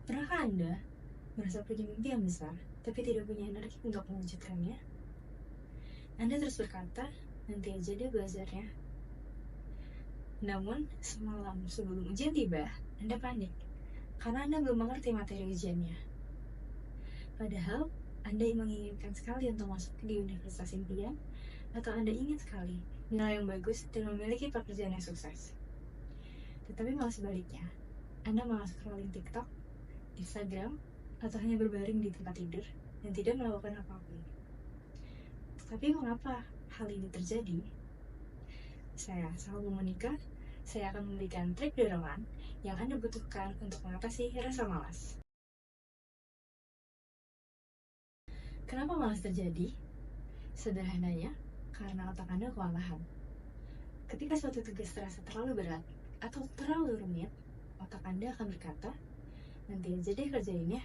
Pernahkah Anda merasa punya mimpi yang besar, tapi tidak punya energi untuk mewujudkannya? Anda terus berkata, nanti aja deh belajarnya. Namun, semalam sebelum ujian tiba, Anda panik, karena Anda belum mengerti materi ujiannya. Padahal, Anda menginginkan sekali untuk masuk di universitas impian, atau Anda ingin sekali nilai yang bagus dan memiliki pekerjaan yang sukses. Tetapi malah sebaliknya, Anda malah scrolling TikTok, Instagram, atau hanya berbaring di tempat tidur dan tidak melakukan apapun. Tapi mengapa hal ini terjadi? Saya, Salma Monica, saya akan memberikan trik dorongan yang Anda butuhkan untuk mengatasi rasa malas. Kenapa malas terjadi? Sederhananya, karena otak Anda kewalahan. Ketika suatu tugas terasa terlalu berat atau terlalu rumit, otak Anda akan berkata, nanti aja deh kerjainnya.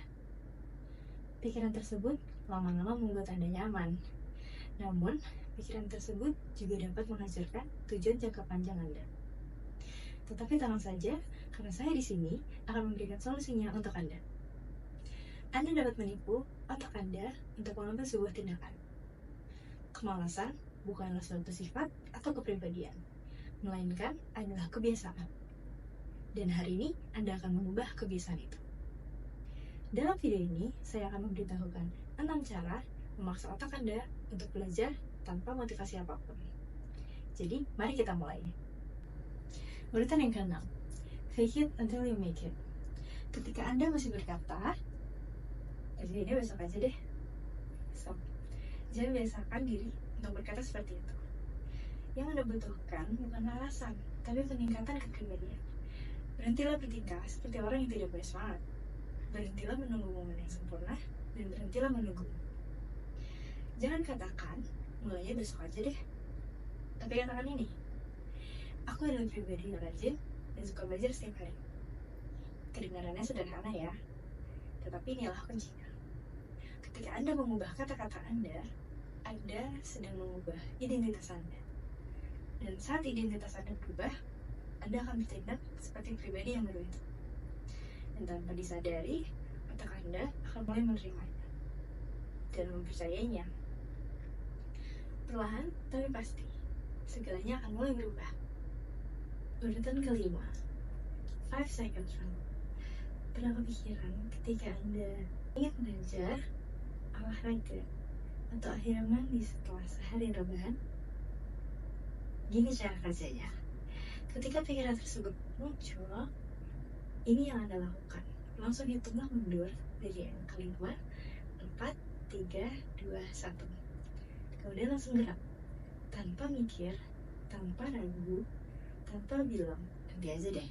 Pikiran tersebut lama-lama membuat Anda nyaman. Namun, pikiran tersebut juga dapat menghancurkan tujuan jangka panjang Anda. Tetapi tenang saja, karena saya di sini akan memberikan solusinya untuk Anda. Anda dapat menipu otak Anda untuk mengambil sebuah tindakan. Kemalasan bukanlah suatu sifat atau kepribadian, melainkan adalah kebiasaan. Dan hari ini Anda akan mengubah kebiasaan itu. Dalam video ini, saya akan memberitahukan 6 cara memaksa otak Anda untuk belajar tanpa motivasi apapun. Jadi, mari kita mulai. Urutan yang ke-6, fake it until you make it. Ketika Anda masih berkata, jadi besok aja deh. Stop. Jangan biasakan diri untuk berkata seperti itu. Yang Anda butuhkan bukan alasan, tapi peningkatan kepribadian. Berhentilah bertingkah seperti orang yang tidak punya semangat. Berhentilah menunggu momen yang sempurna, dan berhentilah menunggu. Jangan katakan, mulainya besok aja deh. Tapi katakan ini, aku adalah pribadi yang rajin dan suka belajar setiap hari. Kedengarannya sederhana ya, tetapi inilah kuncinya. Ketika Anda mengubah kata-kata Anda sedang mengubah identitas Anda. Dan saat identitas Anda berubah, Anda akan bertindak seperti pribadi yang baru itu. Dan tanpa disadari, otak Anda akan mulai menerimanya dan mempercayainya. Perlahan tapi pasti, segalanya akan mulai berubah. Urutan ke-5, 5 seconds rule. Pernah kepikiran ketika Anda ingin belajar olahraga atau akhirnya mandi setelah sehari rebahan? Gini cara kerjanya. Ketika pikiran tersebut muncul, ini yang Anda lakukan. Langsung hitunglah mundur dari yang kelima, 4, 3, 2, 1. Kemudian langsung gerak. Tanpa mikir, tanpa ragu, tanpa bilang, nanti aja deh.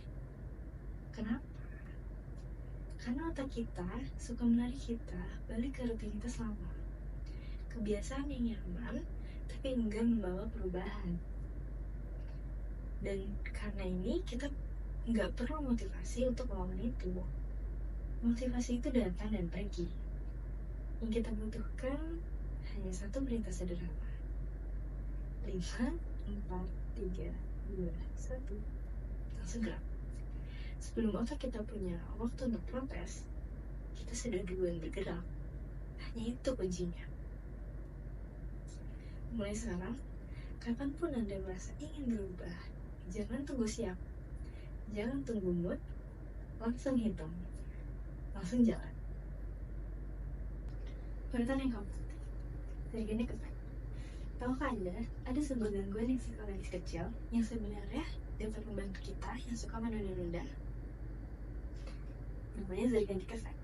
Kenapa? Karena otak kita suka menarik kita balik ke rutinitas lama. Kebiasaan yang nyaman, tapi enggan membawa perubahan. Dan karena ini kita nggak perlu motivasi untuk melawan itu. Motivasi itu datang dan pergi. Yang kita butuhkan hanya satu perintah sederhana. 5, 4, 3, 2, 1. Langsung gerak. Sebelum otak kita punya waktu untuk protes, kita sudah duluan bergerak. Hanya itu kuncinya. Mulai sekarang, kapanpun Anda merasa ingin berubah, jangan tunggu siap. Jangan tunggu mood, langsung hitung. Langsung jalan. Urutan yang keempat, dari gini ke fact. Tahukah Anda, ada sebuah gangguan yang psikologis kecil yang sebenarnya dapat membantu kita yang suka menunda-nunda. Namanya Zeigarnik Effect.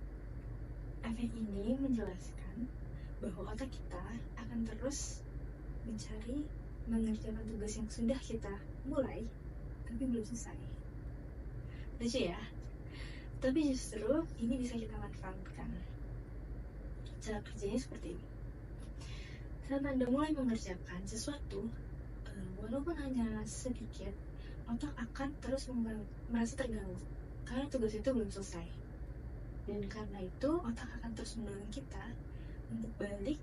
Efek ini menjelaskan bahwa otak kita akan terus mencari mengerjakan tugas yang sudah kita mulai tapi belum selesai. Lucu ya? Tapi justru ini bisa kita manfaatkan. Cara kerjanya seperti ini. Saat Anda mulai mengerjakan sesuatu, walaupun hanya sedikit, otak akan terus merasa terganggu karena tugas itu belum selesai. Dan karena itu, otak akan terus mendorong kita untuk balik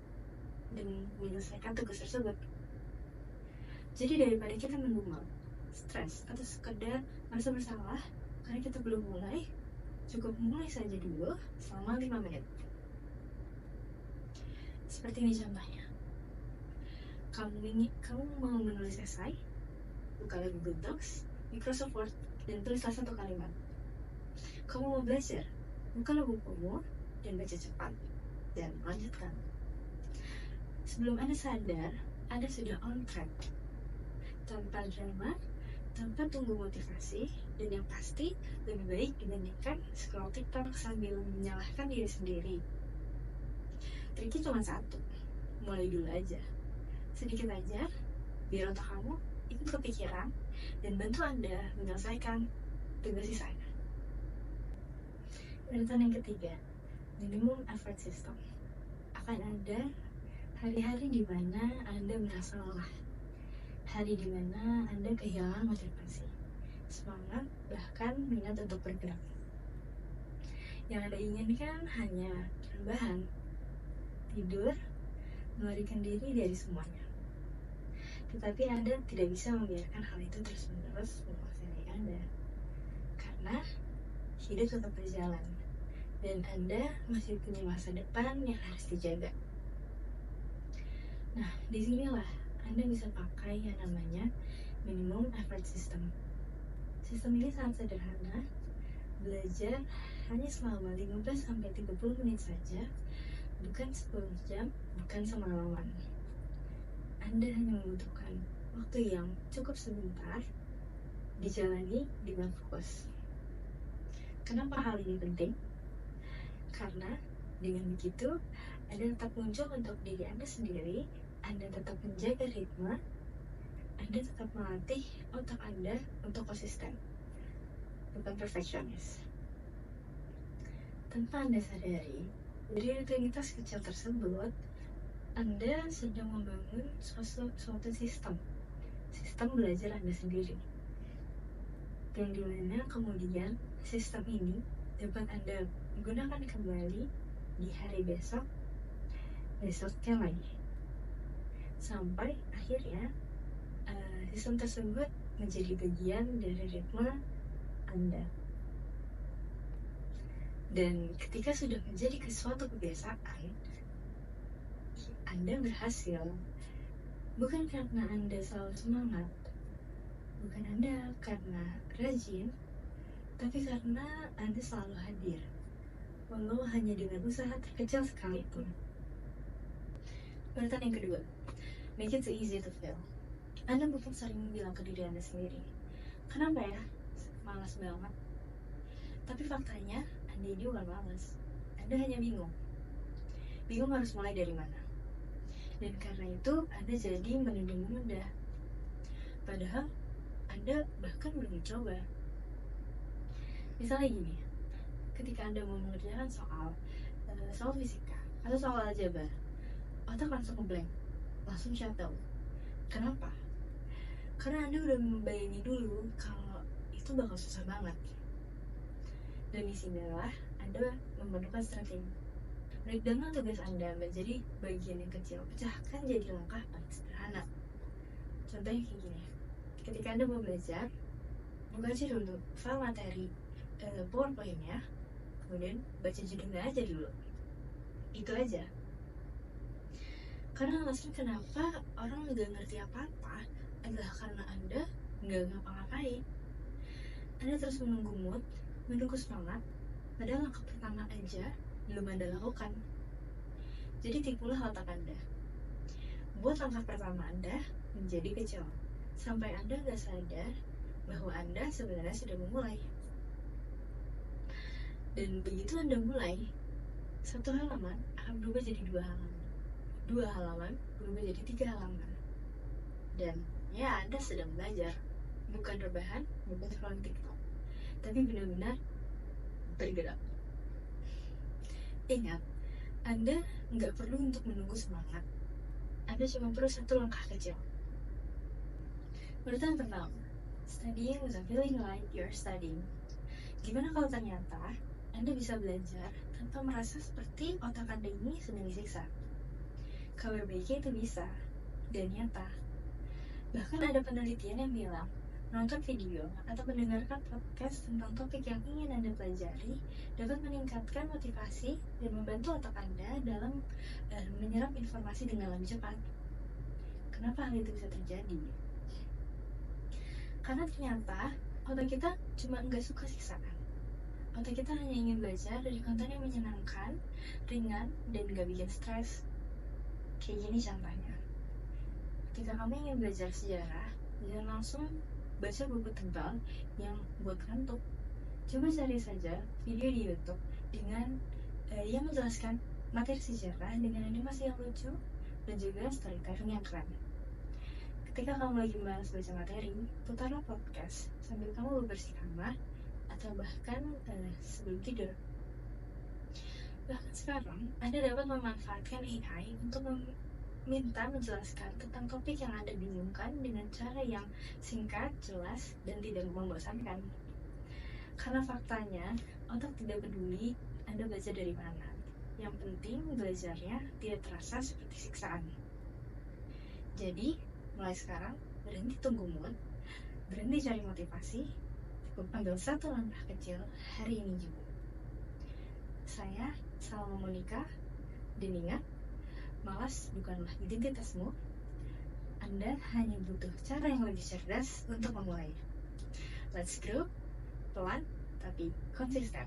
dan menyelesaikan tugas tersebut. Jadi daripada kita menunggu, stres, atau sekedar merasa bersalah karena kita belum mulai, Cukup mulai saja dulu selama 5 menit. Seperti ini contohnya. Kamu mau menulis esai? Bukalah Google Docs, Microsoft Word, dan tulislah satu kalimat. Kamu mau belajar? Bukalah bukumu dan baca cepat, dan lanjutkan. Sebelum Anda sadar, Anda sudah on track. Tanpa drama, tanpa tunggu motivasi, dan yang pasti lebih baik dibandingkan scroll TikTok sambil menyalahkan diri sendiri. Triknya cuma satu, mulai dulu aja. Sedikit aja, biar otak kamu ikut kepikiran dan bantu Anda menyelesaikan tugas sisanya. Urutan yang ketiga, minimum effort system. Akan ada hari-hari di mana Anda merasa lelah, hari di mana Anda kehilangan motivasi, semangat, bahkan minat untuk bergerak. Yang Anda inginkan hanya rebahan, tidur, melarikan diri dari semuanya. Tetapi Anda tidak bisa membiarkan hal itu terus-menerus menguasai Anda, karena hidup tetap berjalan, dan Anda masih punya masa depan yang harus dijaga. Nah, disinilah Anda bisa pakai yang namanya minimum effort system. Sistem ini sangat sederhana, belajar hanya selama 15-30 menit saja, bukan 10 jam, bukan semalaman. Anda hanya membutuhkan waktu yang cukup sebentar, dijalani dengan fokus. Kenapa hal ini penting? Karena dengan begitu, Anda tetap muncul untuk diri Anda sendiri, Anda tetap menjaga ritme, Anda tetap melatih otak Anda untuk konsisten, bukan perfeksionis. Tanpa Anda sadari, dari rutinitas kecil tersebut, Anda sedang membangun suatu sistem belajar Anda sendiri, yang dimana kemudian sistem ini dapat Anda gunakan kembali di hari besok, besoknya lagi, sampai akhirnya sistem tersebut menjadi bagian dari ritme Anda. Dan ketika sudah menjadi suatu kebiasaan, Anda berhasil. Bukan karena Anda selalu semangat, bukan Anda karena rajin, tapi karena Anda selalu hadir, walau hanya dengan usaha terkecil sekalipun. Urutan yang kedua, make it so easy to fail. Anda mungkin sering bilang ke diri Anda sendiri, kenapa ya, malas banget. Tapi faktanya, Anda ini bukan malas. Anda hanya bingung. Bingung harus mulai dari mana. Dan karena itu, Anda jadi menunda-nunda. Padahal, Anda bahkan belum mencoba. Misalnya gini, ketika Anda mau mengerjakan soal fisika atau soal aljabar, otak langsung ngeblank, langsung shutdown. Kenapa? Karena Anda udah membayangin dulu kalau itu bakal susah banget. Dan disinilah Anda memerlukan strategi. Breakdown tugas Anda menjadi bagian yang kecil, pecahkan jadi langkah paling sederhana. Contohnya kayak gini, ketika Anda mau belajar, buka aja dulu file materi PowerPoint-nya, kemudian baca judulnya aja dulu. Itu aja. Karena alasan kenapa orang nggak ngerti apa-apa adalah karena Anda nggak ngapa-ngapain. Anda terus menunggu mood, menunggu semangat, padahal langkah pertama aja belum Anda lakukan. Jadi tipulah otak Anda. Buat langkah pertama Anda menjadi kecil, sampai Anda nggak sadar bahwa Anda sebenarnya sudah memulai. Dan begitu Anda mulai, satu halaman akan berubah jadi 2 halaman. 2 halaman berubah jadi 3 halaman. Dan ya, Anda sedang belajar. Bukan rebahan, bukan scrolling TikTok, tapi benar-benar bergerak. Ingat, Anda nggak perlu untuk menunggu semangat. Anda cuma perlu satu langkah kecil. Urutan pertama, studying without feeling like you're studying. Gimana kalau ternyata Anda bisa belajar tanpa merasa seperti otak Anda ini sedang disiksa? Kabar baiknya itu bisa, dan nyata. Bahkan ada penelitian yang bilang Menonton video atau mendengarkan podcast tentang topik yang ingin Anda pelajari dapat meningkatkan motivasi dan membantu otak Anda dalam menyerap informasi dengan lebih cepat. Kenapa hal itu bisa terjadi? Karena ternyata otak kita cuma nggak suka siksaan. Otak kita hanya ingin belajar dari konten yang menyenangkan, ringan, dan nggak bikin stres. Kayak gini contohnya. Ketika kamu ingin belajar sejarah, jangan langsung baca buku tebal yang buat ngantuk. Coba cari saja video di YouTube dengan yang menjelaskan materi sejarah dengan animasi yang lucu dan juga storytelling yang keren. Ketika kamu lagi malas baca materi, putarlah podcast sambil kamu bebersih kamar atau bahkan sebelum tidur. Bahkan sekarang, Anda dapat memanfaatkan AI untuk minta menjelaskan tentang topik yang Anda bingungkan dengan cara yang singkat, jelas, dan tidak membosankan. Karena faktanya, otak tidak peduli Anda belajar dari mana. Yang penting belajarnya tidak terasa seperti siksaan. Jadi, mulai sekarang, berhenti tunggu mood, berhenti cari motivasi, cukup ambil satu langkah kecil hari ini juga. Saya, Salma Monica, dan ingat, malas bukanlah identitasmu. Anda hanya butuh cara yang lebih cerdas untuk memulai. Let's grow, pelan tapi konsisten.